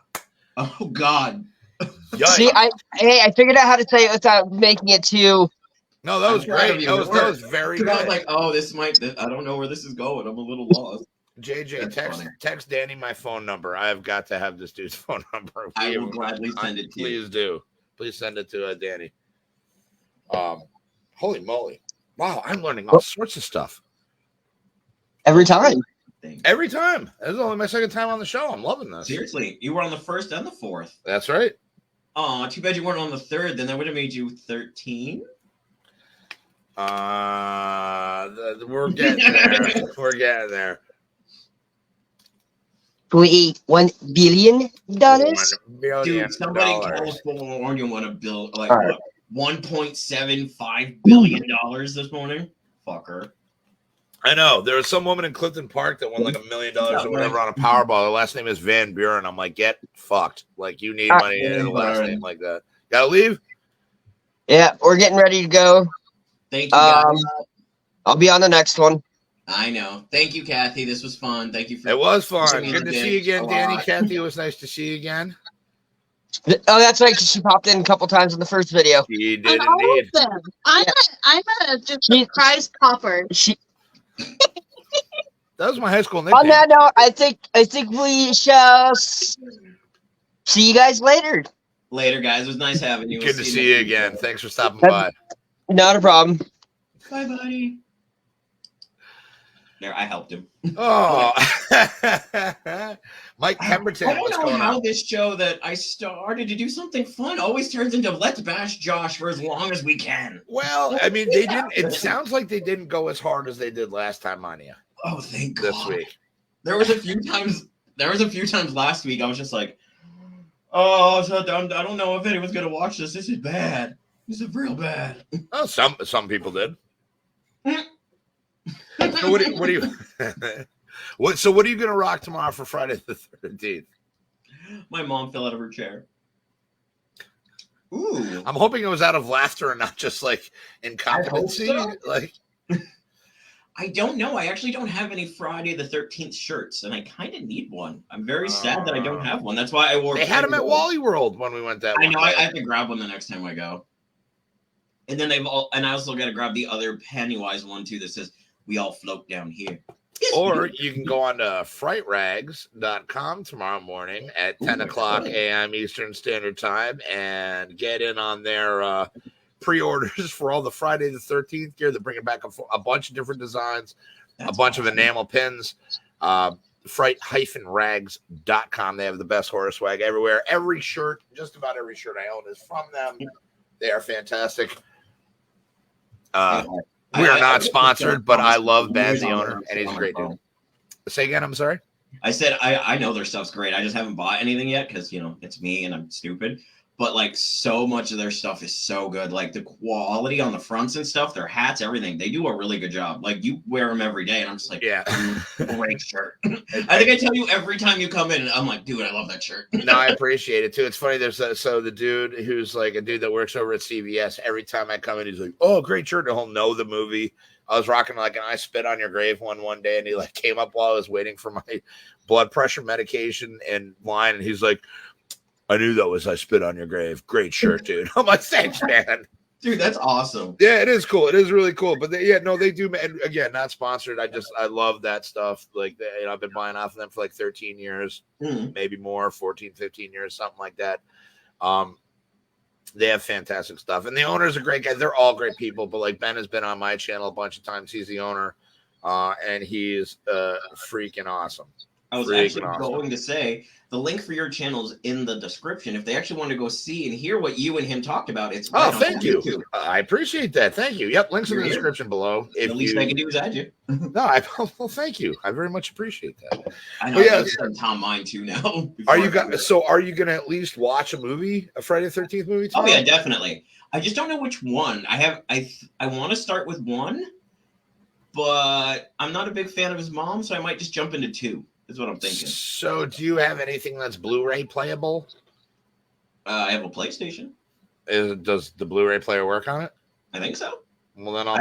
God. Yikes. See, I figured out how to say it without making it too. No, that was I'm proud of great. you. That was very 'Cause I was good. like, oh, I don't know where this is going. I'm a little lost. JJ, That's funny. text Danny my phone number. I have got to have this dude's phone number. I will gladly send it to you. Please do. Please send it to Danny. Holy moly. Wow, I'm learning all sorts of stuff. Every time. Every time. This is only my second time on the show. I'm loving this. Seriously, you were on the first and the fourth. That's right. Oh, too bad you weren't on the third. Then that would have made you 13. We're getting there. We're getting there. We eat $1 billion. $1 billion. Dude, somebody in California want to build like what, $1.75 billion this morning. Fucker. I know. There was some woman in Clifton Park that won like $1 million or whatever on a Powerball. Her last name is Van Buren. I'm like, get fucked. Like, you need money in a last name like that. Gotta leave? Yeah, we're getting ready to go. Thank you, guys. I'll be on the next one. I know. Thank you, Kathy. This was fun. Thank you for. It was fun. Good to see you again, Danny. Kathy, it was nice to see you again. Oh, that's right. She popped in a couple times in the first video. She did indeed. I'm a surprise popper. That was my high school nickname. On that note, I think we shall see you guys later. Later, guys. It was nice having you. Good to see you again. Thanks for stopping by. Not a problem. Bye, buddy. There, I helped him. Oh, Mike Pemberton. I don't know how this show that I started to do something fun always turns into let's bash Josh for as long as we can. Well, I mean, they didn't. It sounds like they didn't go as hard as they did last time on you. Oh, thank God. This week. There was a few times last week I was just like, oh, so I don't know if anyone's gonna watch this. This is bad. This is real bad. Oh, some people did. So what are you what are you gonna rock tomorrow for Friday the 13th? My mom fell out of her chair. Ooh. I'm hoping it was out of laughter and not just like incompetency. So. Like, I don't know. I actually don't have any Friday the 13th shirts, and I kind of need one. I'm very sad that I don't have one. That's why I wore. They had them at Wally World when we went that. I know. I have to grab one the next time I go. And then and I also got to grab the other Pennywise one too that says "We all float down here." Or you can go on to frightrags.com tomorrow morning at 10 o'clock a.m. Eastern Standard Time and get in on their pre-orders for all the Friday the 13th gear. They're bringing back a bunch of different designs, a bunch of enamel pins. Fright-rags.com. They have the best horror swag everywhere. Every shirt, just about every shirt I own is from them. They are fantastic. We are not sponsored, but I love Ben, the owner, and he's a great dude. Say again, I'm sorry? I said I know their stuff's great. I just haven't bought anything yet because, it's me and I'm stupid. But, like, so much of their stuff is so good. Like, the quality on the fronts and stuff, their hats, everything. They do a really good job. Like, you wear them every day, and I'm just like, yeah, great shirt. I think I tell you every time you come in, I'm like, dude, I love that shirt. No, I appreciate it, too. It's funny. There's so the dude who's, like, a dude that works over at CVS, every time I come in, he's like, oh, great shirt. And he'll know the movie. I was rocking, like, an I Spit on Your Grave one day, and he, like, came up while I was waiting for my blood pressure medication in line, and he's like, I knew that was I Spit on Your Grave. Great shirt, dude. I'm like, thanks, man. Dude, that's awesome. Yeah, it is cool. It is really cool. But they do. And again, not sponsored. I love that stuff. Like, I've been buying off of them for like 13 years, maybe more, 14, 15 years, something like that. They have fantastic stuff. And the owner's a great guy. They're all great people. But like, Ben has been on my channel a bunch of times. He's the owner. And he's freaking awesome. I was actually going to say the link for your channel is in the description. If they actually want to go see and hear what you and him talked about, it's right on thank you. YouTube. I appreciate that. Thank you. Yep, links in the description below. The least I can do is add you. Well, thank you. I very much appreciate that. I know. Yeah, Tom mine too now. Are you going to at least watch a Friday the 13th movie tomorrow? Oh yeah, definitely. I just don't know which one. I want to start with one, but I'm not a big fan of his mom, so I might just jump into two. Is what I'm thinking. So, do you have anything that's Blu-ray playable? I have a PlayStation. Does the Blu-ray player work on it? I think so. Well, then I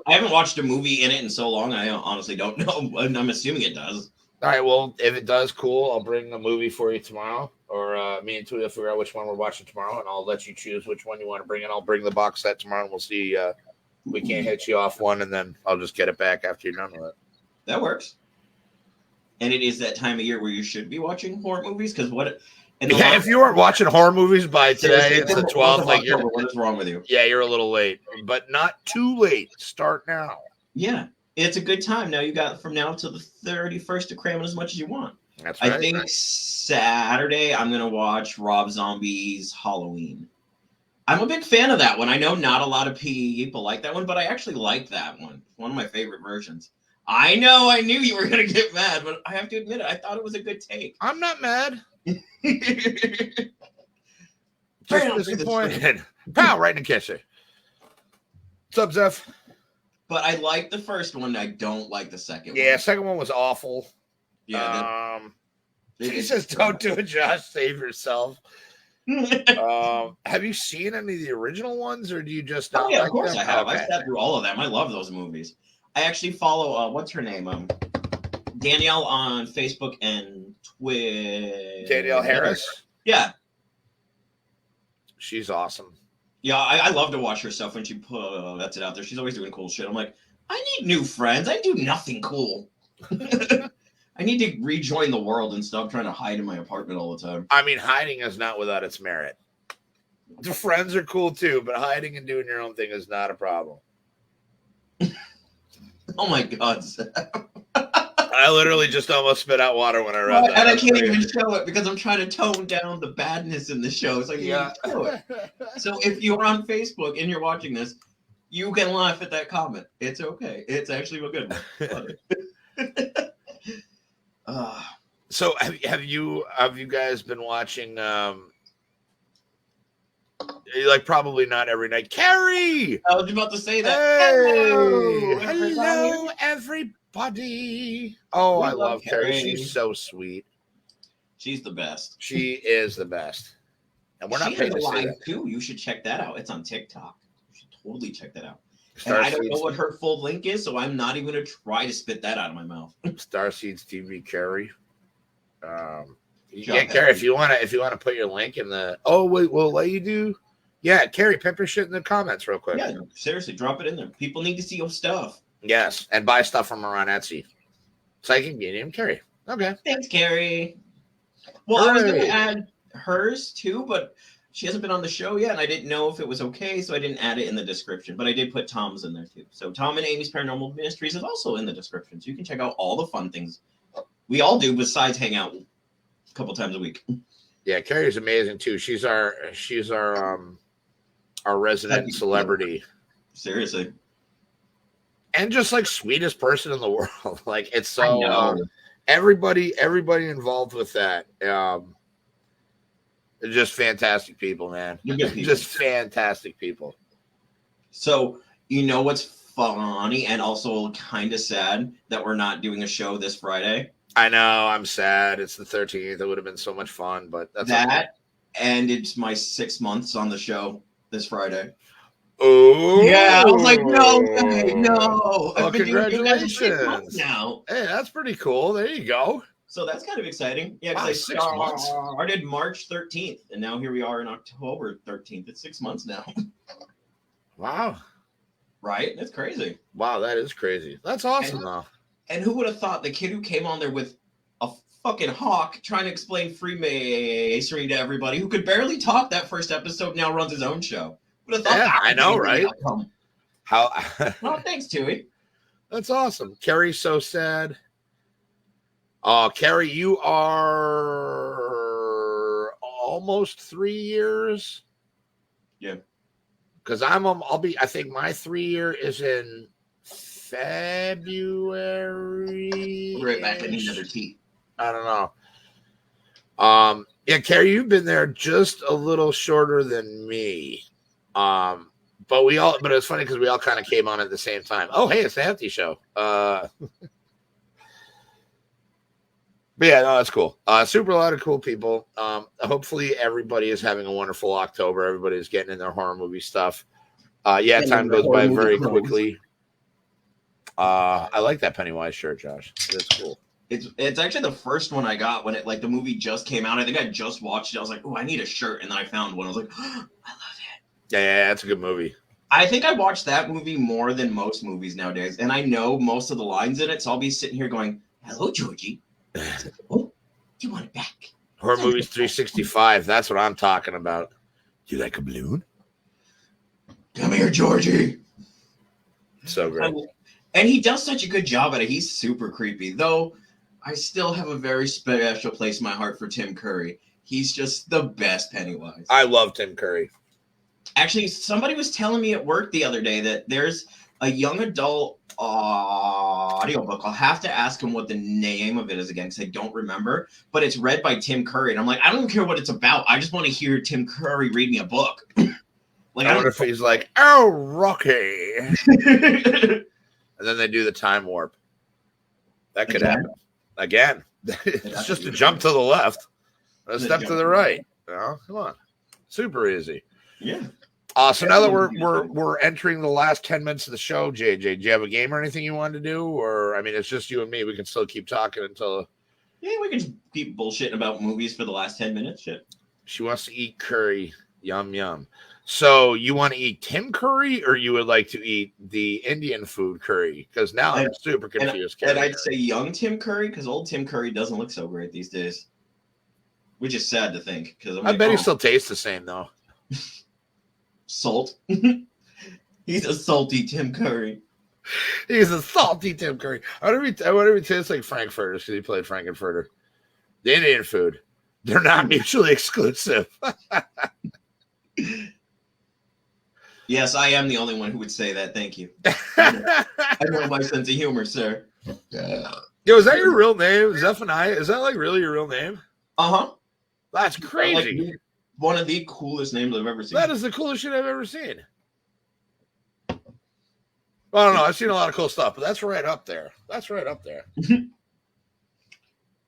haven't watched a movie in it in so long. I honestly don't know. I'm assuming it does. All right. Well, if it does, cool. I'll bring a movie for you tomorrow, or me and Tui will figure out which one we're watching tomorrow, and I'll let you choose which one you want to bring in. I'll bring the box set tomorrow, and we'll see. We can't hit you off one, and then I'll just get it back after you're done with it. That works. And it is that time of year where you should be watching horror movies because And if you weren't watching horror movies by today, it's the 12th. Like, what is wrong with you? Yeah, you're a little late, but not too late. Start now. Yeah, it's a good time. Now you got from now till the 31st to cram it as much as you want. That's right. I think Saturday I'm gonna watch Rob Zombie's Halloween. I'm a big fan of that one. I know not a lot of people like that one, but I actually like that one. It's one of my favorite versions. I know I knew you were gonna get mad, but I have to admit it. I thought it was a good take. I'm not mad. Just disappointed. Pow, right in the kisser. What's up, Zeph? But I like the first one. I don't like the second one. Yeah, second one was awful. Yeah. He says, "Don't do it, Josh. Save yourself." Have you seen any of the original ones, or do you just not? Oh yeah, like of course them? I have. Okay. I sat through all of them. I love those movies. I actually follow what's her name? Danielle on Facebook and Twitter. Danielle Harris. Yeah. She's awesome. Yeah, I love to watch her stuff when she puts it out there. She's always doing cool shit. I'm like, I need new friends. I do nothing cool. I need to rejoin the world and stop trying to hide in my apartment all the time. I mean, hiding is not without its merit. The friends are cool too, but hiding and doing your own thing is not a problem. Oh my God, Zach. I literally just almost spit out water when I read that. And I can't even show it because I'm trying to tone down the badness in the show. So I can't even show it. So if you're on Facebook and you're watching this, you can laugh at that comment. It's okay. It's actually a good one. So have you guys been watching? Like probably not every night. Kerry, I was about to say that. Hey, hello everybody. Oh, I love Kerry. She's so sweet. She's the best. She is the best. And we're not she paid has to a say live that. too. You should check that out. It's on TikTok. You should totally check that out. Star And I don't Seeds, know what her full link is, so I'm not even gonna try to spit that out of my mouth. Star Seeds TV, Kerry. Yeah, Kerry, if you wanna put your link in the we'll let you do. Yeah, Kerry, pimp your shit in the comments real quick. Yeah, seriously, drop it in there. People need to see your stuff. Yes, and buy stuff from her on Etsy. Psychic Medium Kerry. Okay. Thanks, Kerry. Well, I was gonna add hers too, but she hasn't been on the show yet, and I didn't know if it was okay, so I didn't add it in the description. But I did put Tom's in there too. So Tom and Amy's Paranormal Ministries is also in the description, so you can check out all the fun things we all do besides hang out a couple times a week. Yeah, Kerry's amazing too. She's our resident celebrity. Seriously. And just like sweetest person in the world. Like it's so everybody involved with that. They're just fantastic people, man. People. Just fantastic people. So you know what's funny and also kind of sad that we're not doing a show this Friday? I know, I'm sad. It's the 13th. It would have been so much fun, but that's that okay. And it's my 6 months on the show this Friday. Oh yeah, I was like, no way, no. Well, congratulations. 6 months now. Hey, that's pretty cool. There you go. So that's kind of exciting. Yeah, wow, because 6 months. I started March 13th, and now here we are in October 13th. It's 6 months now. Wow. Right? That's crazy. Wow, that is crazy. That's awesome, though. And who would have thought the kid who came on there with a fucking hawk trying to explain Freemasonry to everybody who could barely talk that first episode now runs his own show? Would have thought that I know, right? How? Well, thanks, Tui. That's awesome. Kerry's so sad. Oh, Kerry, you are almost 3 years. Yeah. Because I'll be. I think my 3 year is in February. Right back. I need another tea. I don't know. Yeah, Kerry, you've been there just a little shorter than me. But it's funny because we all kind of came on at the same time. Oh, hey, it's the Hefty Show. But yeah, no, that's cool. Super a lot of cool people. Hopefully everybody is having a wonderful October. Everybody's getting in their horror movie stuff. Yeah, time goes by very quickly. I like that Pennywise shirt, Josh. That's cool. It's actually the first one I got when the movie just came out. I think I just watched it. I was like, oh, I need a shirt, and then I found one. I was like, oh, I love it. Yeah, that's a good movie. I think I watched that movie more than most movies nowadays, and I know most of the lines in it, so I'll be sitting here going, hello, Georgie. Oh, you want it back? Horror Movies 365. That's what I'm talking about. Do you like a balloon? Come here, Georgie. So great. And he does such a good job at it. He's super creepy. Though I still have a very special place in my heart for Tim Curry. He's just the best Pennywise. I love Tim Curry. Actually, somebody was telling me at work the other day that there's a young adult audiobook. I'll have to ask him what the name of it is again because I don't remember. But it's read by Tim Curry. And I'm like, I don't care what it's about. I just want to hear Tim Curry read me a book. Like, I wonder if he's like, oh, Rocky. And then they do the time warp. That could happen. Again. It's just a jump to the left. A step to the right. Come on. Super easy. Yeah. So now that we're entering the last 10 minutes of the show, JJ, do you have a game or anything you wanted to do? Or, I mean, it's just you and me. We can still keep talking until... Yeah, we can just keep bullshitting about movies for the last 10 minutes. Shit. She wants to eat curry. Yum, yum. So you want to eat Tim Curry or you would like to eat the Indian food curry? Because now I'm super confused. And I'd say young Tim Curry because old Tim Curry doesn't look so great these days. Which is sad to think. I bet he still tastes the same, though. Salt. He's a salty Tim Curry. He's a salty Tim Curry. I wonder if he tastes like Frankfurters because he played Frankenfurter. The Indian food. They're not mutually exclusive. Yes, I am the only one who would say that. Thank you. I know my sense of humor, sir. Yeah. Yo, is that your real name? Zephaniah? Is that like really your real name? Uh-huh. That's crazy. Like, one of the coolest names I've ever seen. That is the coolest shit I've ever seen. Well, I don't know. I've seen a lot of cool stuff, but that's right up there. That's right up there.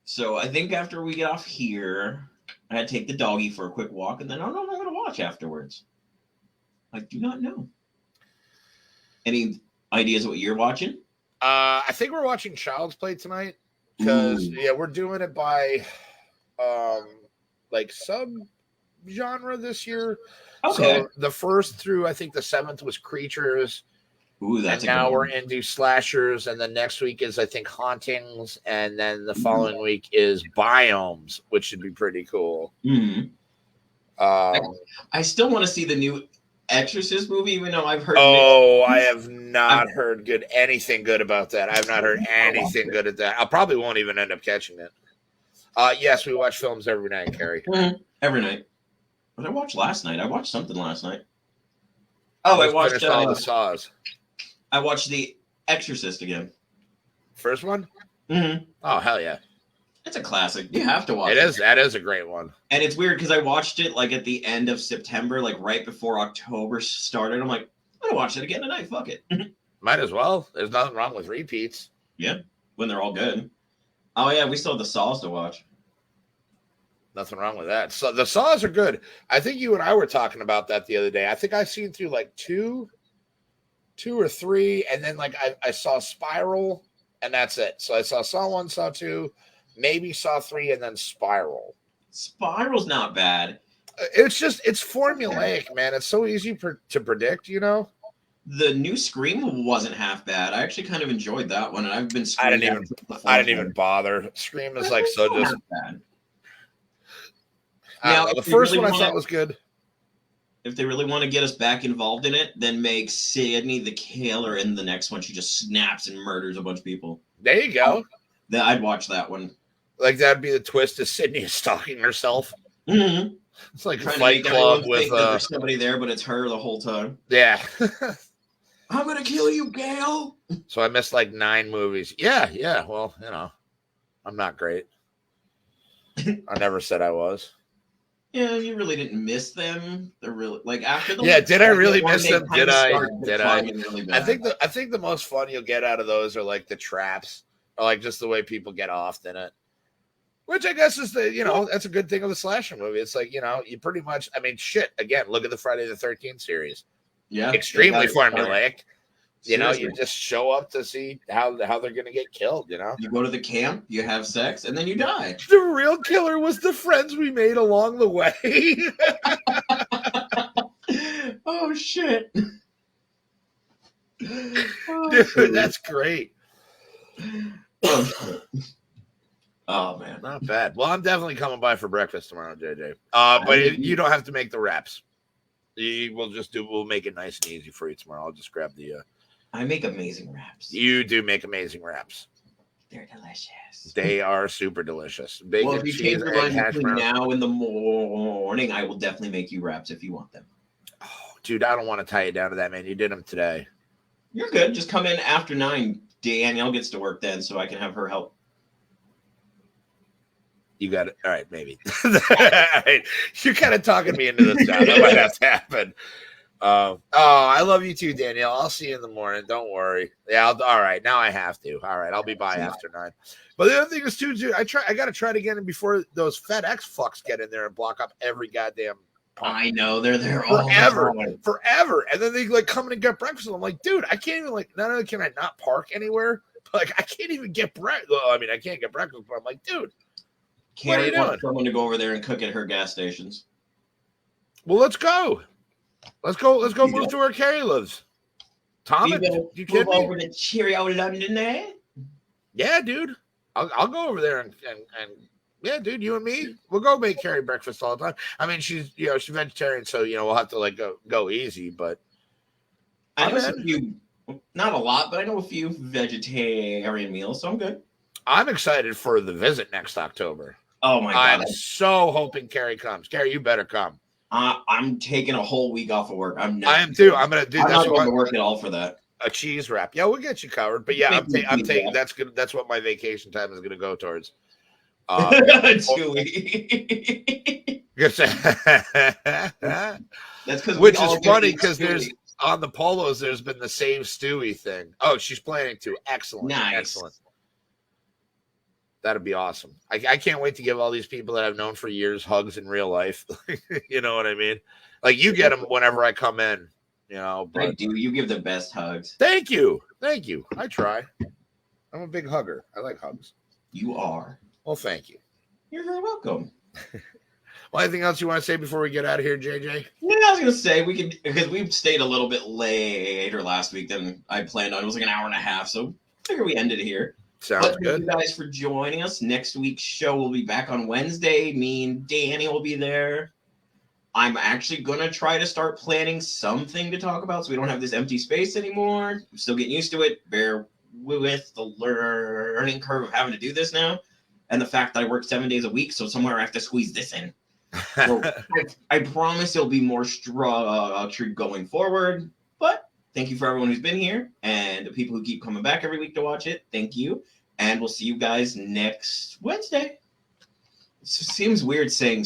So I think after we get off here, I had to take the doggy for a quick walk, and then I don't know what I'm going to watch afterwards. I do not know. Any ideas what you're watching? I think we're watching Child's Play tonight because we're doing it by like sub genre this year. Okay. So the first through I think the 7th was Creatures. Ooh, that's and now we're into slashers, and then next week is I think Hauntings, and then the following week is Biomes, which should be pretty cool. Mm-hmm. I still want to see the new Exorcist movie, even though I've heard. I have not heard anything good about that. I have not heard anything good at that. I probably won't even end up catching it. Yes, we watch films every night, Kerry. Mm-hmm. Every night. What did I watch last night? I watched something last night. Oh, I watched all the Saws. I watched The Exorcist again. First one? Mm-hmm. Oh, hell yeah. It's a classic. You have to watch it. It is. That is a great one. And it's weird because I watched it like at the end of September, like right before October started. I'm like, I'm going to watch it again tonight. Fuck it. Might as well. There's nothing wrong with repeats. Yeah, when they're all good. Oh, yeah, we still have the Saws to watch. Nothing wrong with that. So the Saws are good. I think you and I were talking about that the other day. I think I've seen through like two or three, and then like I saw Spiral, and that's it. So I saw 1, saw 2, maybe saw 3, and then Spiral. Spiral's not bad. It's formulaic, man. It's so easy to predict, you know? The new Scream wasn't half bad. I actually kind of enjoyed that one, and I've been. I didn't even bother. Scream is like so just bad. Now, the first one I thought was good. If they really want to get us back involved in it, then make Sydney the killer in the next one. She just snaps and murders a bunch of people. There you go. Then I'd watch that one. Like that'd be the twist: is Sydney is stalking herself. Mm-hmm. It's like a Fight Club with there's somebody there, but it's her the whole time. Yeah. I'm gonna kill you, Gail. So I missed like 9 movies. Yeah. Well, you know, I'm not great. I never said I was. Yeah, you really didn't miss them. They're really like after the. Yeah, did I really miss them? Did I? Really I think the most fun you'll get out of those are like the traps, or like just the way people get off in it. Which I guess is that's a good thing of the slasher movie. It's like, you pretty much, I mean, shit. Again, look at the Friday the 13th series. Yeah, extremely formulaic. Seriously. You just show up to see how they're gonna get killed. You go to the camp, you have sex, and then you die. The real killer was the friends we made along the way. Oh shit, dude, that's great. Oh man, not bad. Well, I'm definitely coming by for breakfast tomorrow, JJ. But you don't have to make the wraps. We'll make it nice and easy for you tomorrow. I'll just grab the. I make amazing wraps. You do make amazing wraps. They're delicious. They are super delicious. Bacon, Well, if you cheese, change your egg, mind hash between brown. now and the morning, I will definitely make you wraps if you want them. Oh, dude, I don't want to tie you down to that, man. You did them today. You're good. Just come in after 9. Danielle gets to work then, so I can have her help. You got it. All right, maybe. All right. You're kind of talking me into this now. That might have to happen. I love you too, Danielle. I'll see you in the morning. Don't worry. Yeah. All right. Now I have to. All right. I'll be by after 9. But the other thing is too, dude, I got to try it again before those FedEx fucks get in there and block up every goddamn pump. I know they're there forever. And then they like come in and get breakfast. And I'm like, dude, I can't even not only can I not park anywhere, but like I can't even get breakfast. Well, I mean, I can't get breakfast, but I'm like, dude, Kerry wants someone to go over there and cook at her gas stations. Well, let's go. Let's go move to where Kerry lives. Tom, you kidding me? Over to Cheerio London there? Yeah, dude. I'll go over there and yeah, dude, you and me, we'll go make Kerry breakfast all the time. I mean, she's vegetarian, so we'll have to like go easy, but I know a few, not a lot, but I know a few vegetarian meals, so I'm good. I'm excited for the visit next October. Oh my God. I'm so hoping Kerry comes. Kerry, you better come. I'm taking a whole week off of work. I am too. I'm gonna do. I'm not going to work at all for that. A cheese wrap. Yeah, we'll get you covered. But yeah, I'm taking. That's good. That's what my vacation time is going to go towards. 2 weeks. That's because which is funny because there's on the polos. There's been the same Stewie thing. Oh, she's planning to. Excellent. Nice. Excellent. That'd be awesome. I can't wait to give all these people that I've known for years hugs in real life. You know what I mean? Like you get them whenever I come in, But I do. You give the best hugs. Thank you. I try. I'm a big hugger. I like hugs. You are. Well, thank you. You're very welcome. Well, anything else you want to say before we get out of here, JJ? Yeah, I was going to say because we stayed a little bit later last week than I planned on. It was like an hour and a half, so I figure we ended here. Sounds good. Thank you guys for joining us. Next week's show will be back on Wednesday. Me and Danny will be there. I'm actually going to try to start planning something to talk about so we don't have this empty space anymore. I'm still getting used to it. Bear with the learning curve of having to do this now and the fact that I work 7 days a week, so somewhere I have to squeeze this in. So I promise it'll be more structured going forward, but thank you for everyone who's been here and the people who keep coming back every week to watch it. Thank you. And we'll see you guys next Wednesday. It seems weird saying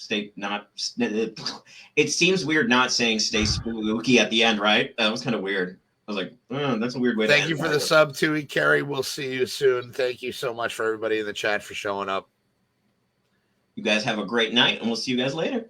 it seems weird not saying stay spooky at the end, right? That was kind of weird. I was like, that's a weird way to Thank you for the sub, Tui. Kerry, we'll see you soon. Thank you so much for everybody in the chat for showing up. You guys have a great night, and we'll see you guys later.